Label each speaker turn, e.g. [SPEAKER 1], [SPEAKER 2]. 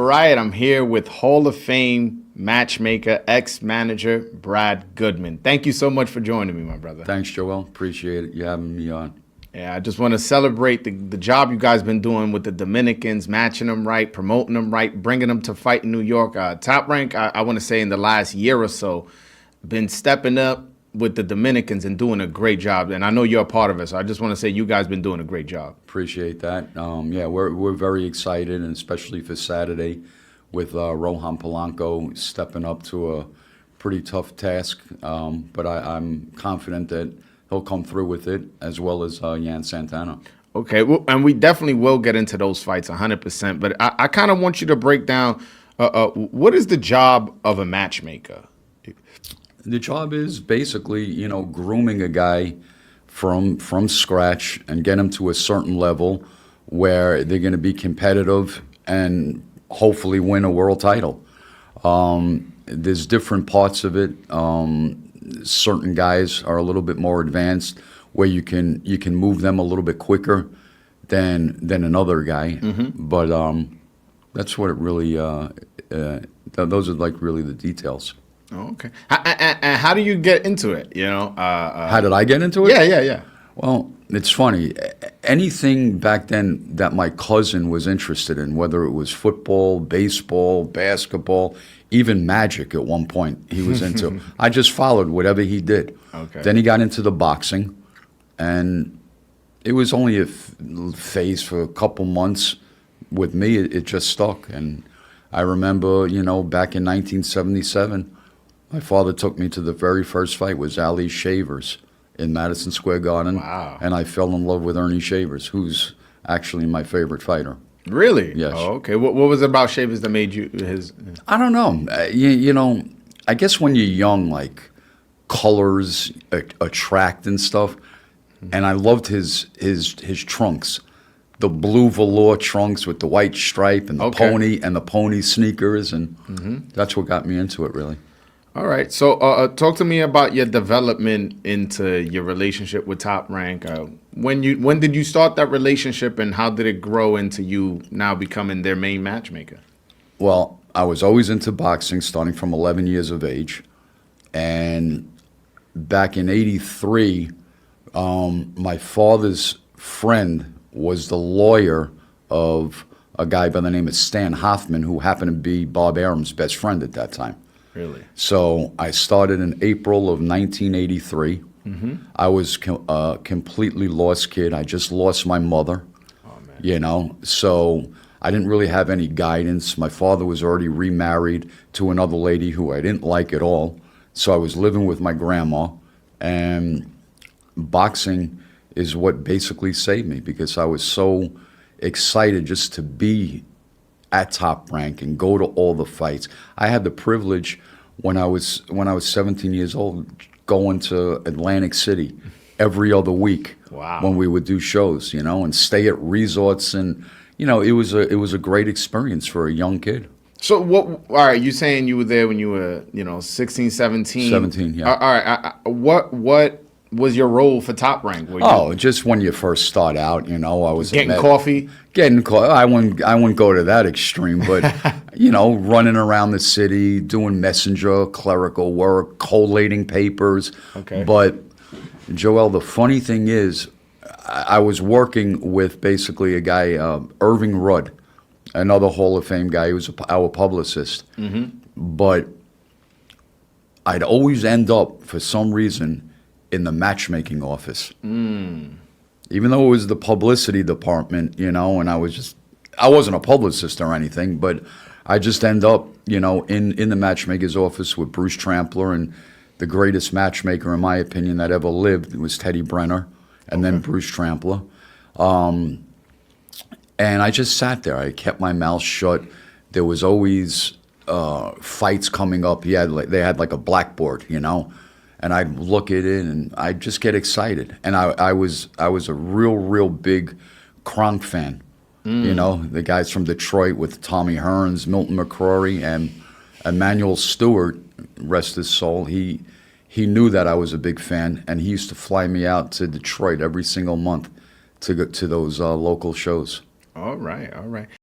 [SPEAKER 1] right, I'm here with Hall of Fame matchmaker, ex-manager Brad Goodman. Thank you so much for joining me, my brother.
[SPEAKER 2] Thanks, Joel. Appreciate it. You having me on.
[SPEAKER 1] Yeah, I just want to celebrate the job you guys been doing with the Dominicans, matching them right, promoting them right, bringing them to fight in New York. Top Rank, I want to say in the last year or so, been stepping up with the Dominicans and doing a great job. And I know you're a part of it, so I just want to say you guys been doing a great job.
[SPEAKER 2] Appreciate that. Yeah, we're very excited, and especially for Saturday with Rohan Polanco stepping up to a pretty tough task. But I'm confident that he'll come through with it, as well as Yan Santana.
[SPEAKER 1] Okay, well, and we definitely will get into those fights 100%. But I kind of want you to break down what is the job of a matchmaker?
[SPEAKER 2] The job is basically, grooming a guy from scratch and get him to a certain level where they're going to be competitive and hopefully win a world title. There's different parts of it. Certain guys are a little bit more advanced, where you can move them a little bit quicker than another guy.
[SPEAKER 1] Mm-hmm.
[SPEAKER 2] But that's what it really. Those are like really the details.
[SPEAKER 1] Oh, okay. And how do you get into it?
[SPEAKER 2] How did I get into it?
[SPEAKER 1] Yeah.
[SPEAKER 2] Well, it's funny. Anything back then that my cousin was interested in, whether it was football, baseball, basketball, even magic at one point he was into, I just followed whatever he did.
[SPEAKER 1] Okay.
[SPEAKER 2] Then he got into the boxing, and it was only a phase for a couple months. With me, it just stuck. And I remember, back in 1977, my father took me to the very first fight, was Ali Shavers in Madison Square Garden.
[SPEAKER 1] Wow. And
[SPEAKER 2] I fell in love with Ernie Shavers, who's actually my favorite fighter.
[SPEAKER 1] Really?
[SPEAKER 2] Yes.
[SPEAKER 1] Oh, okay. What was it about Shavers that made you his?
[SPEAKER 2] I don't know. I guess when you're young, like, colors attract and stuff. And I loved his trunks. The blue velour trunks with the white stripe and the pony sneakers, and that's what got me into it, really.
[SPEAKER 1] All right. So talk to me about your development into your relationship with Top Rank. When did you start that relationship, and how did it grow into you now becoming their main matchmaker?
[SPEAKER 2] Well, I was always into boxing, starting from 11 years of age. And back in '83, my father's friend was the lawyer of a guy by the name of Stan Hoffman, who happened to be Bob Arum's best friend at that time.
[SPEAKER 1] Really?
[SPEAKER 2] So I started in April of 1983. I was a completely lost kid. I just lost my mother.
[SPEAKER 1] Oh, man.
[SPEAKER 2] So I didn't really have any guidance. My father was already remarried to another lady who I didn't like at all. So I was living with my grandma, and boxing is what basically saved me, because I was so excited just to be at Top Rank and go to all the fights. I had the privilege when I was 17 years old, going to Atlantic City every other week.
[SPEAKER 1] Wow.
[SPEAKER 2] When we would do shows, and stay at resorts, and it was a great experience for a young kid.
[SPEAKER 1] So all right, you saying you were there when you were 16, 17?
[SPEAKER 2] 17, yeah.
[SPEAKER 1] All right, what was your role for Top Rank?
[SPEAKER 2] Just when you first start out, I was
[SPEAKER 1] getting coffee.
[SPEAKER 2] I wouldn't go to that extreme, but running around the city, doing messenger, clerical work, collating papers.
[SPEAKER 1] Okay.
[SPEAKER 2] But Joel, the funny thing is, I was working with basically a guy, Irving Rudd, another Hall of Fame guy. He was our publicist. But I'd always end up, for some reason, in the matchmaking office. Even though it was the publicity department, and I wasn't a publicist or anything, but I just end up, in the matchmaker's office with Bruce Trampler, and the greatest matchmaker, in my opinion, that ever lived was Teddy Brenner, and then Bruce Trampler. And I just sat there. I kept my mouth shut. There was always fights coming up. They had like a blackboard, and I'd look at it, and I'd just get excited. And I was a real big Kronk fan. The guys from Detroit with Tommy Hearns, Milton McCrory, and Emmanuel Stewart, rest his soul. He knew that I was a big fan, and he used to fly me out to Detroit every single month to go to those local shows.
[SPEAKER 1] All right.